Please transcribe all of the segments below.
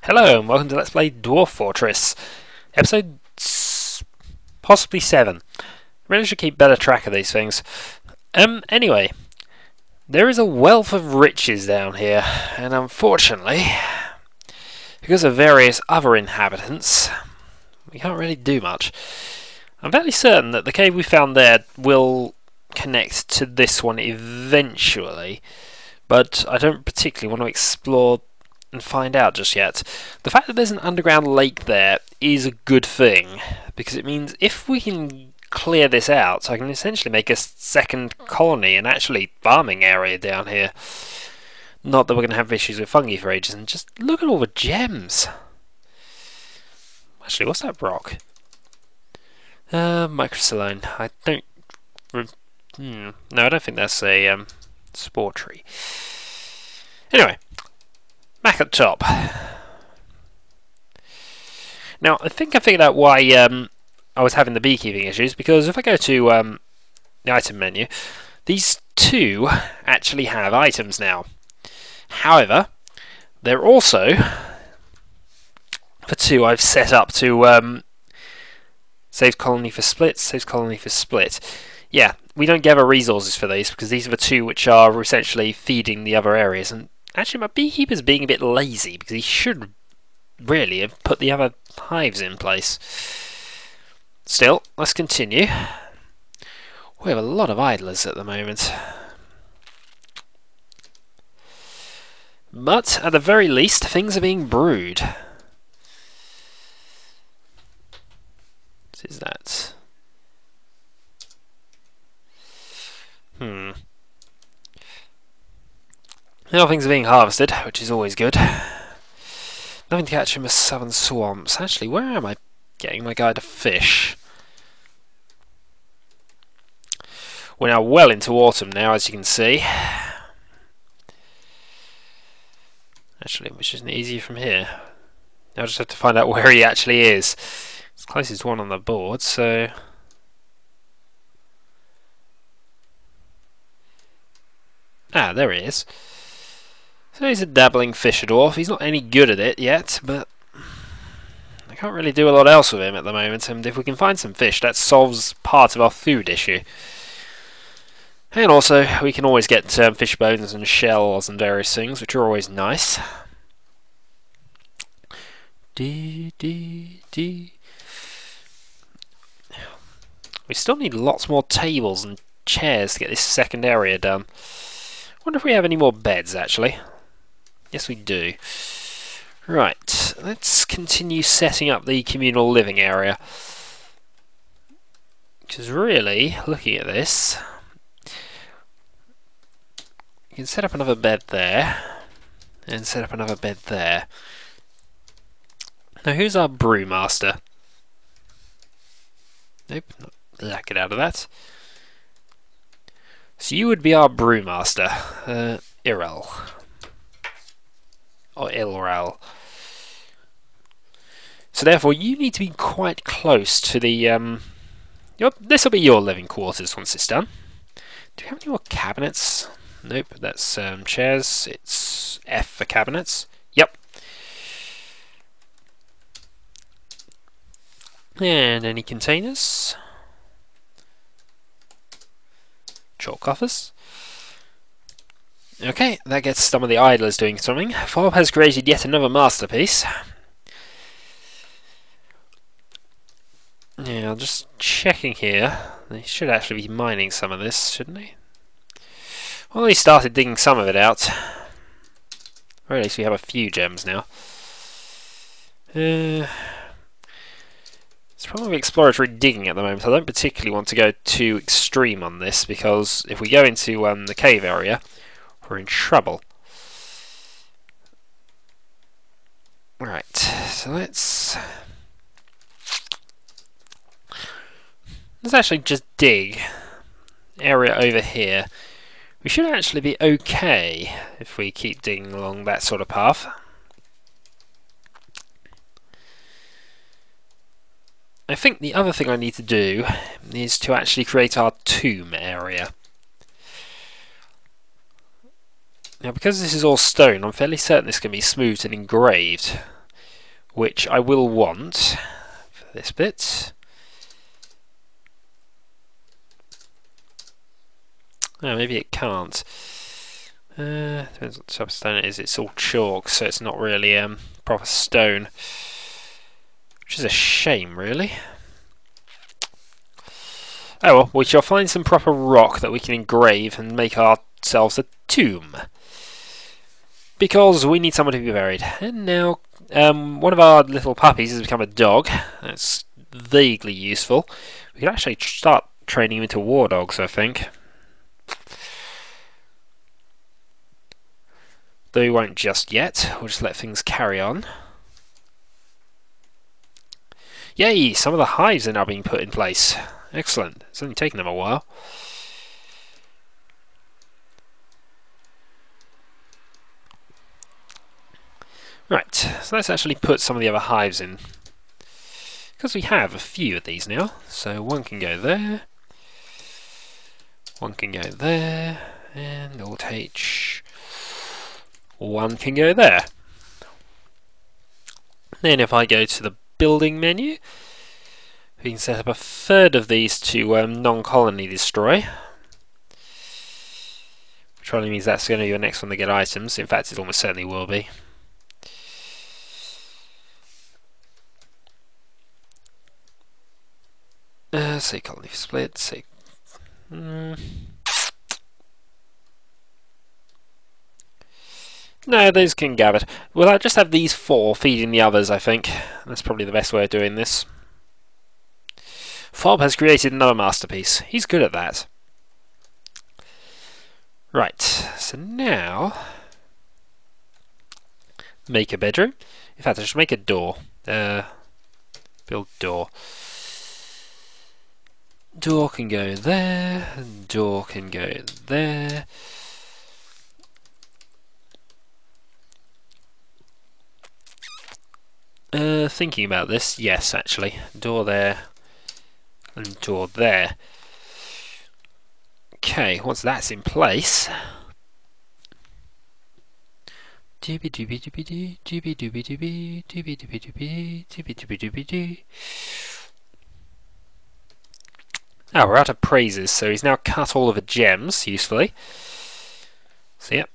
Hello and welcome to Let's Play Dwarf Fortress, episode possibly 7. Really should keep better track of these things. Anyway, there is a wealth of riches down here, and unfortunately, because of various other inhabitants, we can't really do much. I'm fairly certain that the cave we found there will connect to this one eventually, but I don't particularly want to explore and find out just yet. The fact that there's an underground lake there is a good thing, because it means if we can clear this out, I can essentially make a second colony and actually farming area down here. Not that we're going to have issues with fungi for ages, and just look at all the gems. Actually, what's that rock? Microcellone. I don't... No, I don't think that's a spore tree. Anyway, back at the top. Now, I think I figured out why I was having the beekeeping issues, because if I go to the item menu, these two actually have items now. However, they're also, for two, I've set up to save colony for split, saves colony for split. Yeah, we don't gather resources for these, because these are the two which are essentially feeding the other areas, and actually, my beekeeper's being a bit lazy, because he should really have put the other hives in place. Still, let's continue. We have a lot of idlers at the moment. But, at the very least, things are being brewed. What is that? Now things are being harvested, which is always good. Nothing to catch in the southern swamps. Actually, where am I getting my guy to fish? We're now well into autumn now, as you can see. Actually, which isn't easier from here. Now I just have to find out where he actually is. It's the closest one on the board, so... Ah, there he is. So he's a dabbling fisher dwarf. He's not any good at it yet, but I can't really do a lot else with him at the moment, and if we can find some fish, that solves part of our food issue. And also, we can always get fish bones and shells and various things, which are always nice. We still need lots more tables and chairs to get this second area done. Wonder if we have any more beds, actually. Yes, we do. Right, let's continue setting up the communal living area. Because really, looking at this, you can set up another bed there, and set up another bed there. Now, who's our brewmaster? Nope, get out of that. So you would be our brewmaster, Irel. Or Ilral. So therefore, you need to be quite close to the... this will be your living quarters once it's done. Do you have any more cabinets? Nope, that's chairs. It's F for cabinets. Yep. And any containers? Chalk coffers. Okay, that gets some of the idlers doing something. Fob has created yet another masterpiece. Yeah, I'm just checking here. They should actually be mining some of this, shouldn't they? Well, he started digging some of it out. Or at least we have a few gems now. It's probably exploratory digging at the moment. I don't particularly want to go too extreme on this, because if we go into the cave area, we're in trouble. Right, so let's actually just dig area over here. We should actually be okay if we keep digging along that sort of path. I think the other thing I need to do is to actually create our tomb area. Now, because this is all stone, I'm fairly certain this can be smoothed and engraved. which I will want for this bit. Oh, maybe it can't. Depends what type of stone it is. It's all chalk, so it's not really proper stone, which is a shame, really. Oh well, we shall find some proper rock that we can engrave and make ourselves a tomb, because we need someone to be buried. And now, one of our little puppies has become a dog. That's vaguely useful. We can actually start training him into war dogs, I think. Though we won't just yet. We'll just let things carry on. Yay! Some of the hives are now being put in place. Excellent. It's only taken them a while. Right, so let's actually put some of the other hives in. Because we have a few of these now. So one can go there. One can go there. And Alt H. One can go there. Then if I go to the building menu, we can set up a third of these to non-colony destroy. Which probably means that's going to be the next one to get items. In fact, it almost certainly will be. Say colony split, say... No, those can gather. Well, I'll just have these 4 feeding the others, I think. That's probably the best way of doing this. Fob has created another masterpiece. He's good at that. Right, so now... make a bedroom. In fact, I should make a door. Build door. Door can go there, and door can go there. Thinking about this, yes, actually. Door there, and door there. Okay, once that's in place... Dooby dooby dooby doo, dooby dooby dooby, dooby dooby dooby, dooby dooby dooby doo. Oh, we're out of praises, so he's now cut all of the gems, usefully. So, yep,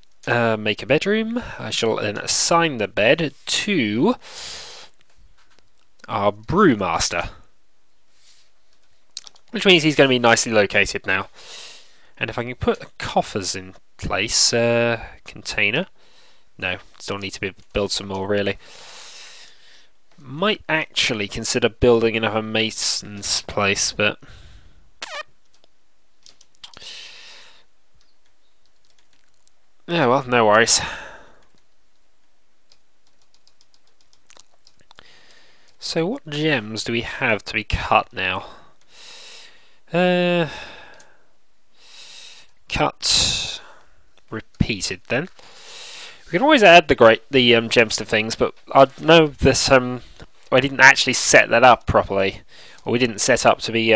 make a bedroom. I shall then assign the bed to our brewmaster, which means he's going to be nicely located now. And if I can put the coffers in place, container. No, still need to build some more, really. Might actually consider building another mason's place, but... yeah, well, no worries. So what gems do we have to be cut now? Cut. Repeated then. We can always add the gems to things, but I know this I didn't actually set that up properly, or we didn't set up to be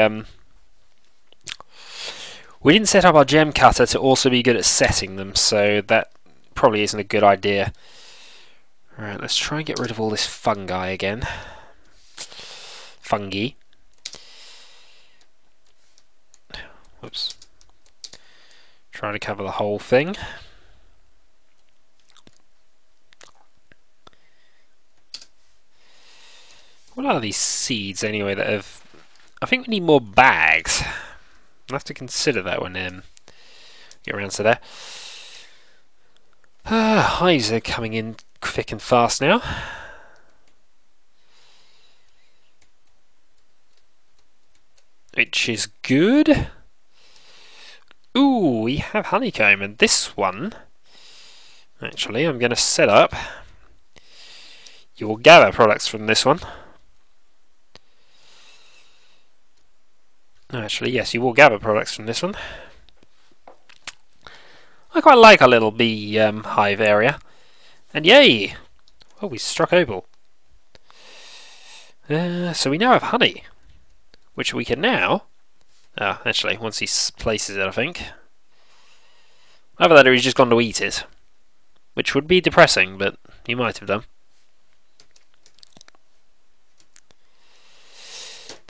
we didn't set up our gem cutter to also be good at setting them, so that probably isn't a good idea. Alright, let's try and get rid of all this fungi again. Fungi. Whoops. Trying to cover the whole thing. What are these seeds anyway that have... I think we need more bags. I'll have to consider that when get around to there. Hives are coming in thick and fast now. Which is good. Ooh, we have honeycomb, and this one, actually, I'm going to set up. You will gather products from this one. Actually, yes, you will gather products from this one. I quite like our little bee hive area. And yay! Oh, we struck opal. So we now have honey, which we can now... actually, once he places it, I think. Either that or he's just gone to eat it. Which would be depressing, but he might have done.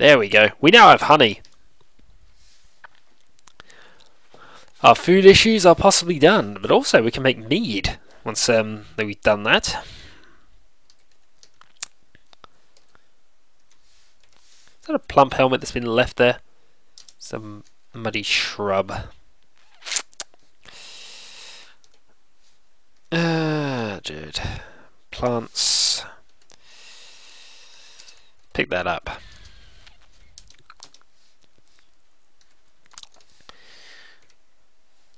There we go. We now have honey. Our food issues are possibly done, but also we can make mead once that we've done that. Is that a plump helmet that's been left there? Some muddy shrub. Dude. Plants. Pick that up.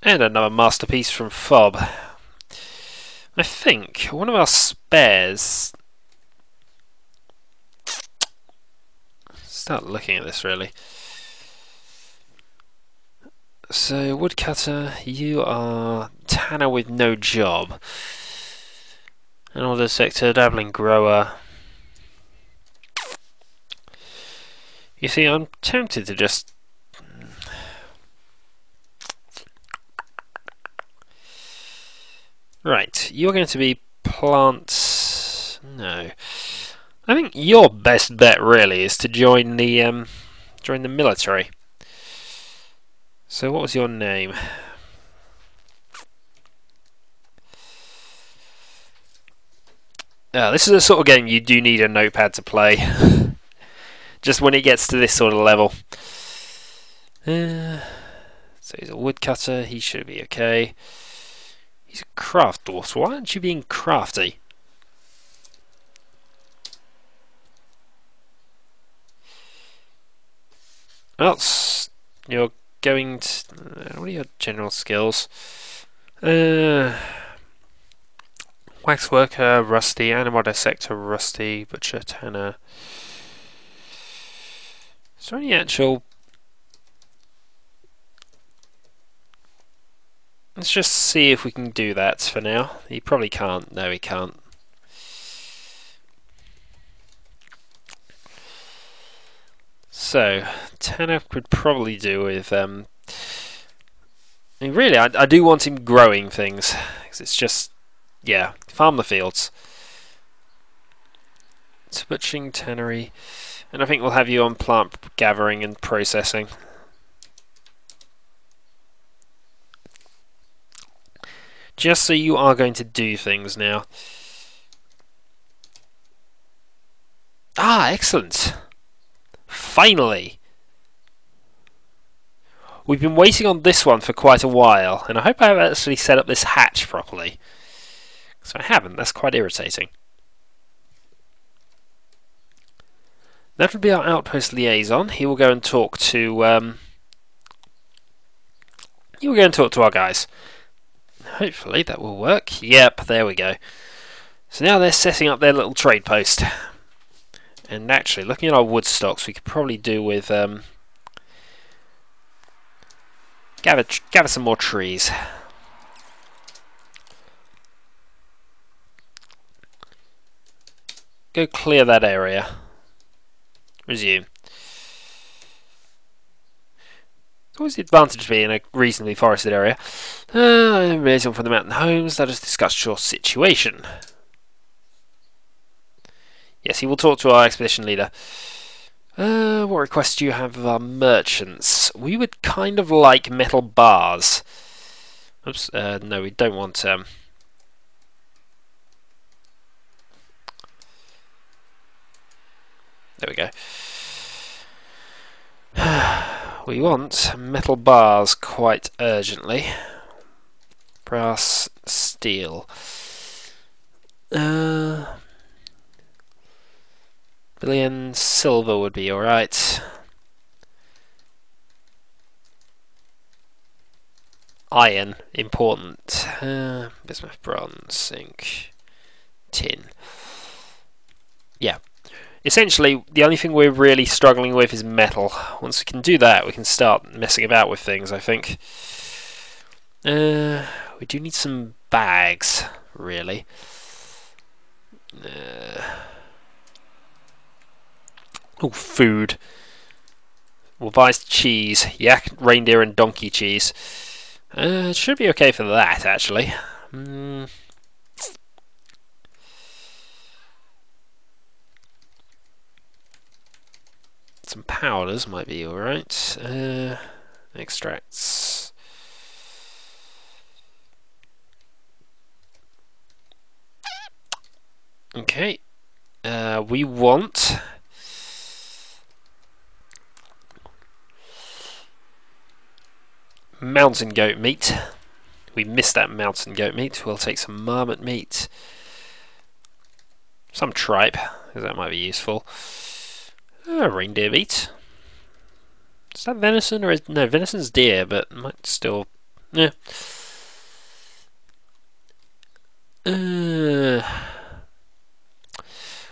And another masterpiece from Fob. I think one of our spares... Start looking at this really. So, woodcutter, you are tanner with no job. An order sector, dabbling grower. You see, I'm tempted to just... Right, you're going to be plants... No. I think your best bet really is to join the military. So what was your name? This is the sort of game you do need a notepad to play. Just when it gets to this sort of level. So he's a woodcutter, he should be okay. He's a craft dwarf, why aren't you being crafty? Well, you're going to... what are your general skills? Waxworker, rusty, animal dissector, rusty, butcher, tanner. Is there any actual... Let's just see if we can do that for now. He probably can't. No, he can't. So, tanner could probably do with... I mean, really, I do want him growing things. Because it's just... Yeah, farm the fields. It's butchering, tannery, and I think we'll have you on plant gathering and processing. Just so you are going to do things now. Ah, excellent. Finally. We've been waiting on this one for quite a while, and I hope I've actually set up this hatch properly. So I haven't, that's quite irritating. That will be our outpost liaison. He will go and talk to our guys. Hopefully that will work. Yep, there we go. So now they're setting up their little trade post. And actually, looking at our wood stocks, we could probably do with gather some more trees. Go clear that area. Resume. It's always the advantage to be in a reasonably forested area. Raising from the mountain homes, let us discuss your situation. Yes, he will talk to our expedition leader. What requests do you have of our merchants? We would kind of like metal bars. Oops, no, we don't want... There we go. We want metal bars quite urgently. Brass, steel. Billion silver would be alright. Iron, important. Bismuth, bronze, zinc, tin. Yeah. Essentially, the only thing we're really struggling with is metal. Once we can do that, we can start messing about with things, I think. We do need some bags, really. Oh, food. We'll buy cheese. Yak, reindeer and donkey cheese. It should be okay for that, actually. Some powders might be alright. Extracts. Okay. We want mountain goat meat. We missed that mountain goat meat. We'll take some marmot meat. Some tripe, because that might be useful. Reindeer meat. Is that venison or is no? Venison's deer, but might still. Yeah. Well,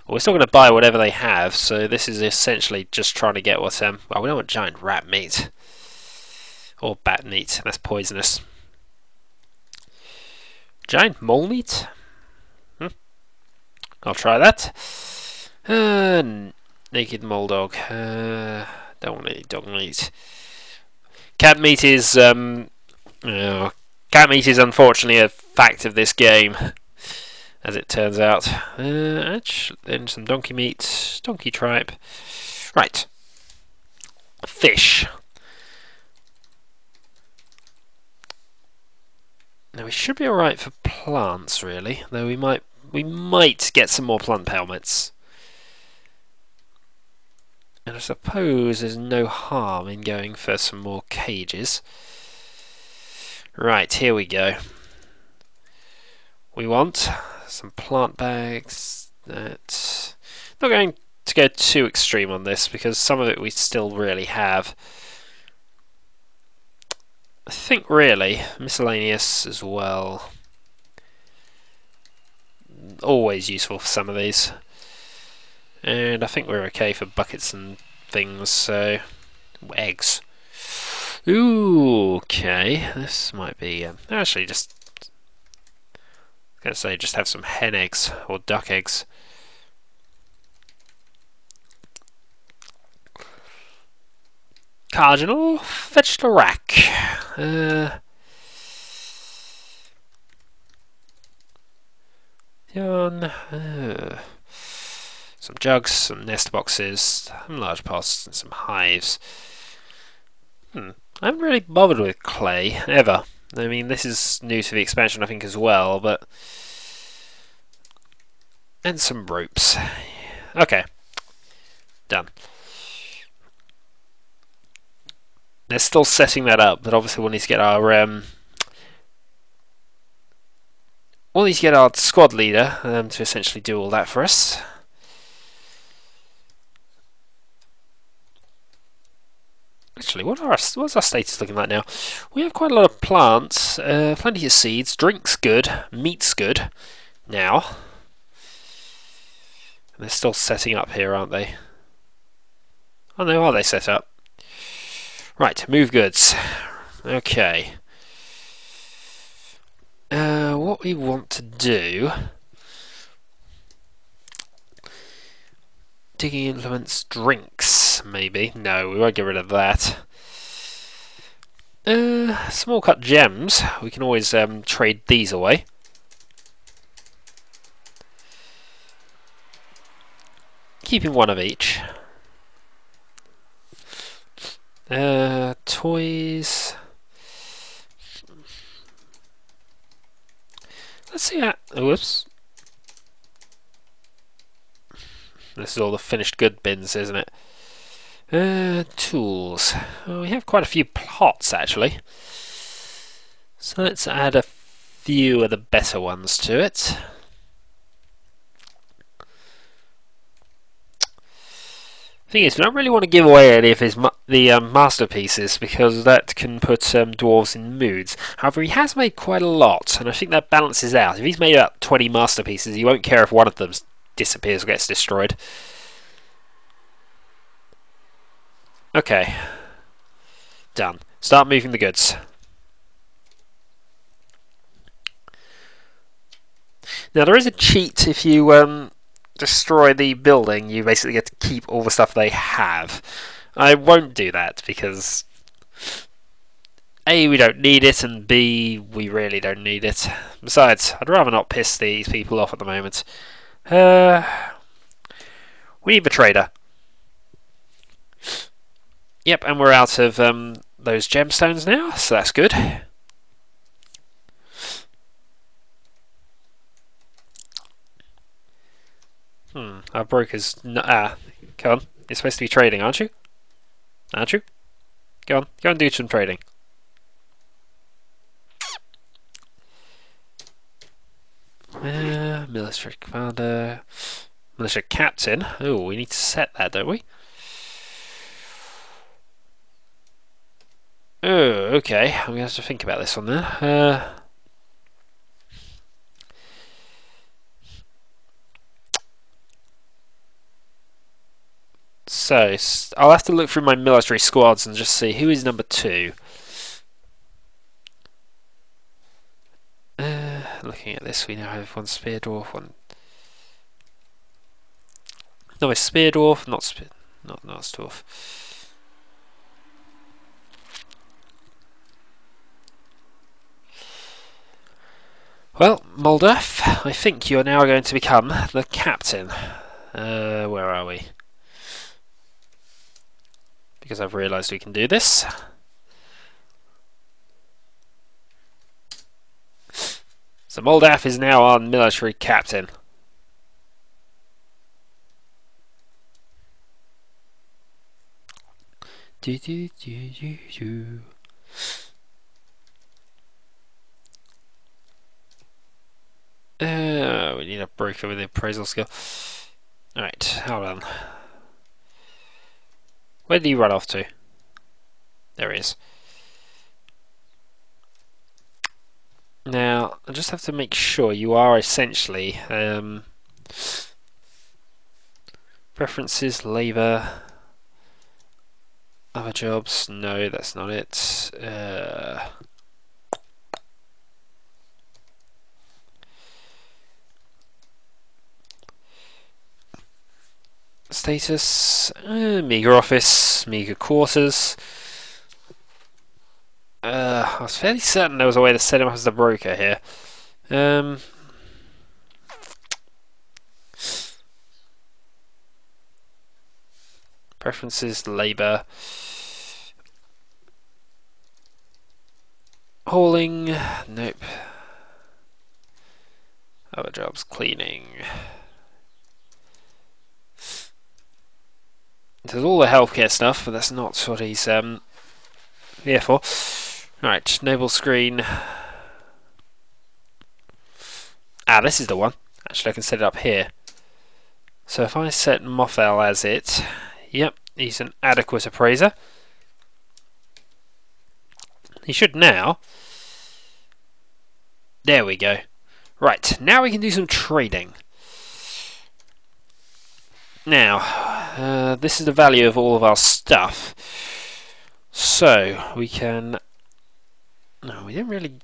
we're still going to buy whatever they have, so this is essentially just trying to get what well, we don't want giant rat meat or bat meat. That's poisonous. Giant mole meat. I'll try that. Naked mole dog. Don't want any dog meat. Cat meat is cat meat is unfortunately a fact of this game, as it turns out. Then some donkey meat, donkey tripe. Right. Fish. Now we should be alright for plants, really. Though we might get some more plant helmets. And I suppose there's no harm in going for some more cages. Right, here we go. We want some plant bags. Not going to go too extreme on this because some of it we still really have. I think really miscellaneous as well. Always useful for some of these. And I think we're okay for buckets and things, so eggs. Ooh, okay. This might be actually just just have some hen eggs or duck eggs. Cardinal, vegetable rack. Some jugs, some nest boxes, some large pots, and some hives. I haven't really bothered with clay, ever. I mean, this is new to the expansion, I think, as well, but... And some ropes. Okay. Done. They're still setting that up, but obviously we'll need to get our... we'll need to get our squad leader to essentially do all that for us. Actually, what's our status looking like now? We have quite a lot of plants, plenty of seeds, drinks good, meat's good now. And they're still setting up here, aren't they? Oh no, are they set up? Right, move goods. Okay. What we want to do... Digging implements, drinks, maybe. No, we won't get rid of that. Small cut gems. We can always trade these away. Keeping one of each. Toys. Let's see how... Whoops. This is all the finished good bins, isn't it? Tools. Well, we have quite a few plots, actually. So let's add a few of the better ones to it. Thing is, we don't really want to give away any of his masterpieces because that can put dwarves in moods. However, he has made quite a lot, and I think that balances out. If he's made about 20 masterpieces, he won't care if one of them disappears or gets destroyed. Okay. Done. Start moving the goods. Now there is a cheat if you destroy the building, you basically get to keep all the stuff they have. I won't do that because A, we don't need it, and B, we really don't need it. Besides, I'd rather not piss these people off at the moment. We need the trader. Yep, and we're out of those gemstones now, so that's good. Our broker's... come on. You're supposed to be trading, aren't you? Aren't you? Go and do some trading. Military commander... Militia captain. Oh, we need to set that, don't we? Oh, okay. I'm going to have to think about this one then. So, I'll have to look through my military squads and just see who is number 2. Looking at this, we now have one spear dwarf, one... No, a spear dwarf, not dwarf. Well, Moldaf, I think you are now going to become the captain. Where are we? Because I've realised we can do this. So Moldaf is now our military captain. We need a broker with the appraisal skill. Alright, hold on. Where did he run off to? There he is. Now, I just have to make sure you are essentially preferences, labour, other jobs. No, that's not it. Status, meagre office, meagre quarters. I was fairly certain there was a way to set him up as the broker here. Preferences, labour. Hauling, nope. Other jobs, cleaning. There's all the healthcare stuff, but that's not what he's here for. Right, noble screen. This is the one. Actually, I can set it up here. So if I set Mothel as it, yep, he's an adequate appraiser. He should now. There we go. Right, now we can do some trading. Now, this is the value of all of our stuff. So, we can... No, we didn't really...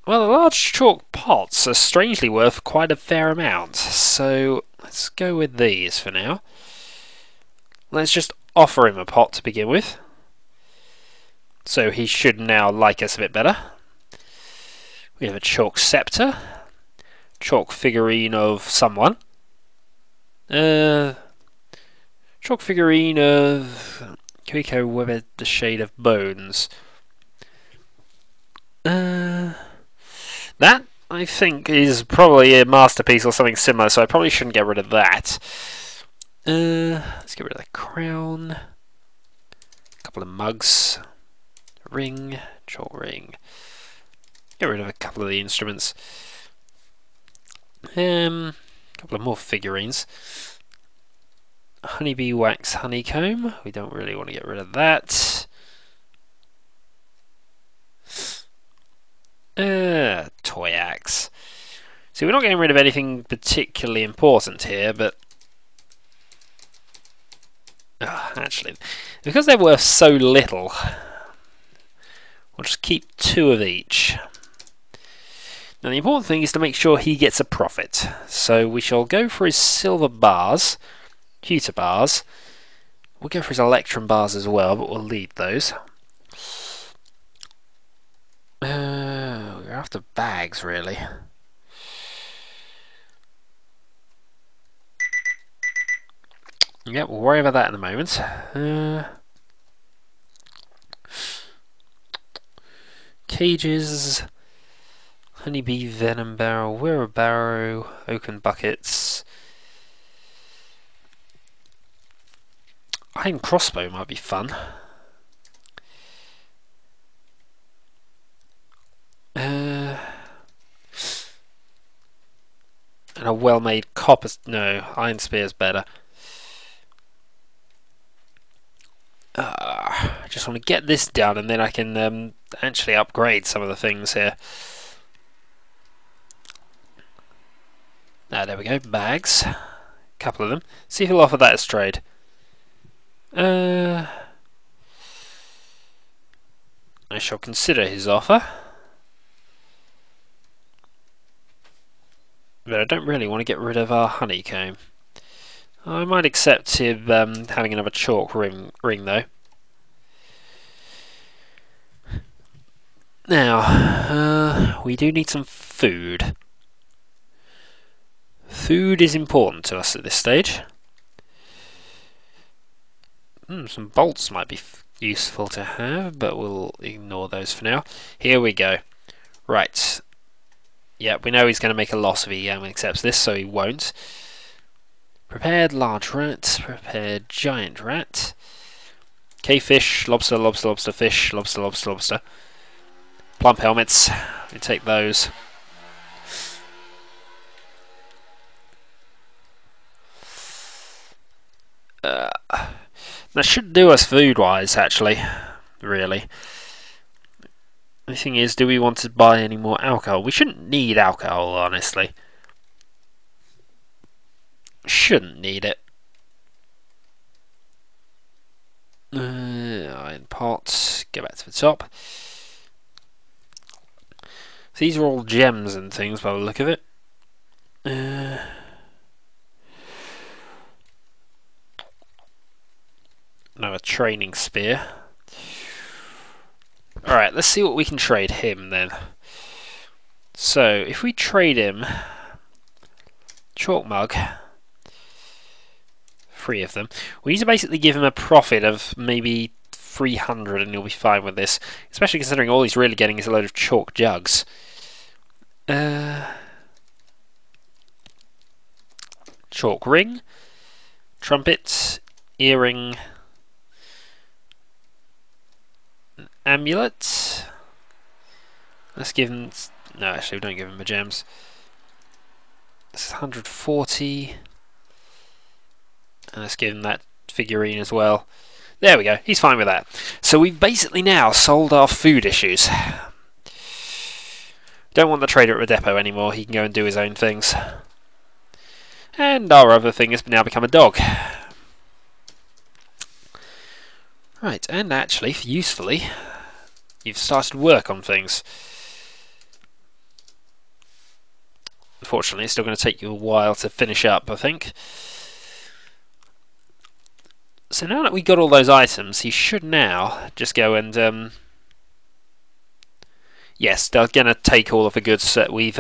Well, the large chalk pots are strangely worth quite a fair amount. So, let's go with these for now. Let's just offer him a pot to begin with. So he should now like us a bit better. We have a chalk scepter. Chalk figurine of someone. Chalk figurine of Kiko Webbed, the Shade of Bones. That, I think, is probably a masterpiece or something similar, so I probably shouldn't get rid of that. Let's get rid of the crown. A couple of mugs. A ring. Chalk ring. Get rid of a couple of the instruments. A couple of more figurines. Honeybee wax honeycomb. We don't really want to get rid of that. Toy axe. So we're not getting rid of anything particularly important here, but actually, because they're worth so little, we'll just keep 2 of each. Now the important thing is to make sure he gets a profit. So we shall go for his silver bars, pewter bars. We'll go for his electrum bars as well, but we'll leave those. We're after bags, really. Yeah, we'll worry about that in a moment. Cages, honeybee venom barrel, wheelbarrow, oaken buckets. Iron crossbow might be fun. And a well-made copper. No, iron spear's better. I just want to get this done, and then I can actually upgrade some of the things here. There we go. Bags, a couple of them. See if he'll offer that as trade. I shall consider his offer. But I don't really want to get rid of our honeycomb. I might accept him having another chalk ring though. Now, we do need some food. Food is important to us at this stage. Some bolts might be useful to have, but we'll ignore those for now. Here we go. Right. Yep, we know he's going to make a loss if he accepts this, so he won't. Prepared large rat, prepared giant rat. Cavefish, lobster, lobster, lobster, fish, lobster, lobster, lobster. Plump helmets, we take those. That should do us food-wise, actually, really. The thing is, do we want to buy any more alcohol? We shouldn't need alcohol, honestly. Shouldn't need it. Iron pots, go back to the top. So these are all gems and things by the look of it. Another training spear. Alright, let's see what we can trade him then. So, if we trade him chalk mug, 3 of them, we need to basically give him a profit of maybe 300 and he'll be fine with this. Especially considering all he's really getting is a load of chalk jugs. Chalk ring, trumpet, earring, amulet. Let's give him... No, actually, we don't give him the gems. This is 140. And let's give him that figurine as well. There we go, he's fine with that. So we've basically now solved our food issues. Don't want the trader at the depot anymore, he can go and do his own things. And our other thing has now become a dog. Right, and actually, usefully, you've started work on things. Unfortunately, it's still going to take you a while to finish up, I think. So now that we got all those items, he should now just go and... yes, they're going to take all of the goods that we've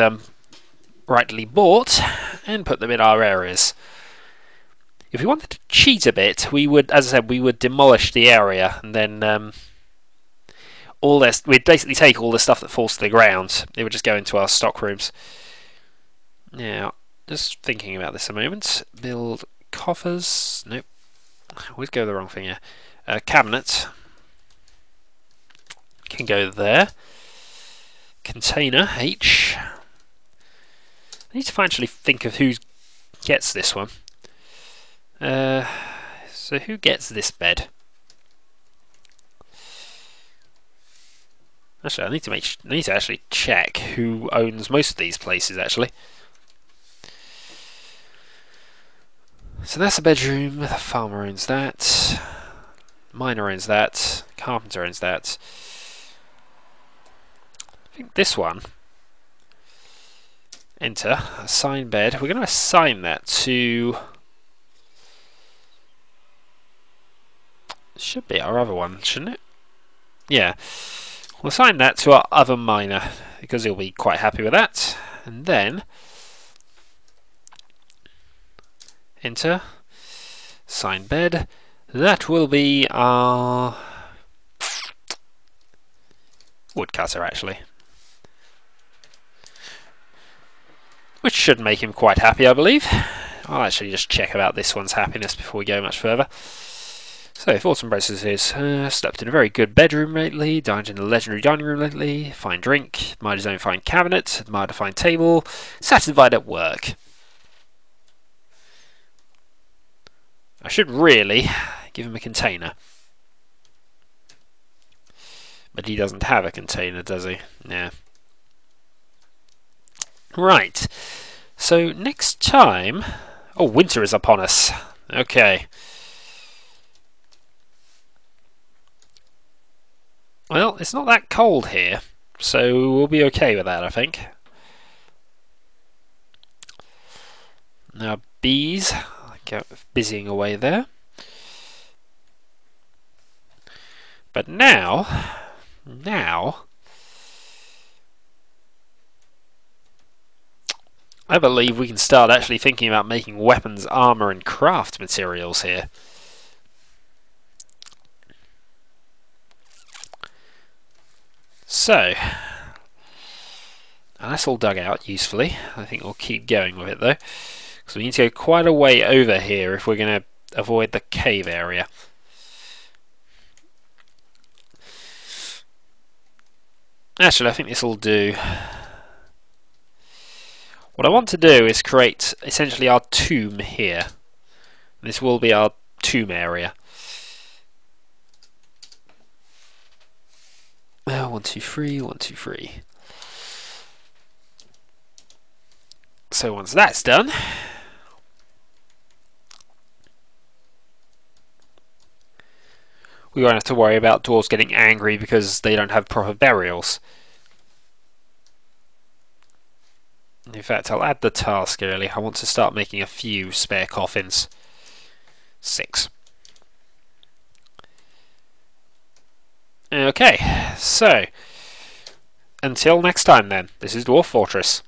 rightly bought and put them in our areas. If we wanted to cheat a bit, we would, as I said, we would demolish the area and then all this, we'd basically take all the stuff that falls to the ground. It would just go into our stock rooms. Now, just thinking about this a moment. Build coffers. Nope. We'd go the wrong thing here. Cabinet. Can go there. Container, H. I need to actually think of who gets this one. So who gets this bed? Actually, I need to actually check who owns most of these places. Actually, so that's a bedroom. The farmer owns that. Miner owns that. Carpenter owns that. I think this one. Enter. Assign bed. We're going to assign that to... should be our other one, shouldn't it? Yeah. We'll assign that to our other miner, because he'll be quite happy with that. And then... enter. Sign bed. That will be our woodcutter, actually. Which should make him quite happy, I believe. I'll actually just check about this one's happiness before we go much further. So, Fortune Braces is slept in a very good bedroom lately, dined in a legendary dining room lately, fine drink, admired his own fine cabinet, admired a fine table, satisfied at work. I should really give him a container. But he doesn't have a container, does he? Yeah. Right. So, next time... Oh, winter is upon us. Okay. Well, it's not that cold here, so we'll be okay with that, I think. Now, bees, go busying away there. But now, I believe we can start actually thinking about making weapons, armor, and craft materials here. So, and that's all dug out usefully. I think we'll keep going with it though, because we need to go quite a way over here if we're going to avoid the cave area. Actually, I think this will do. What I want to do is create essentially our tomb here. This will be our tomb area. 1, 2, 3, 1, 2, 3. So once that's done, we won't have to worry about dwarves getting angry because they don't have proper burials. In fact, I'll add the task early. I want to start making a few spare coffins. 6. Okay, so until next time then, this is Dwarf Fortress.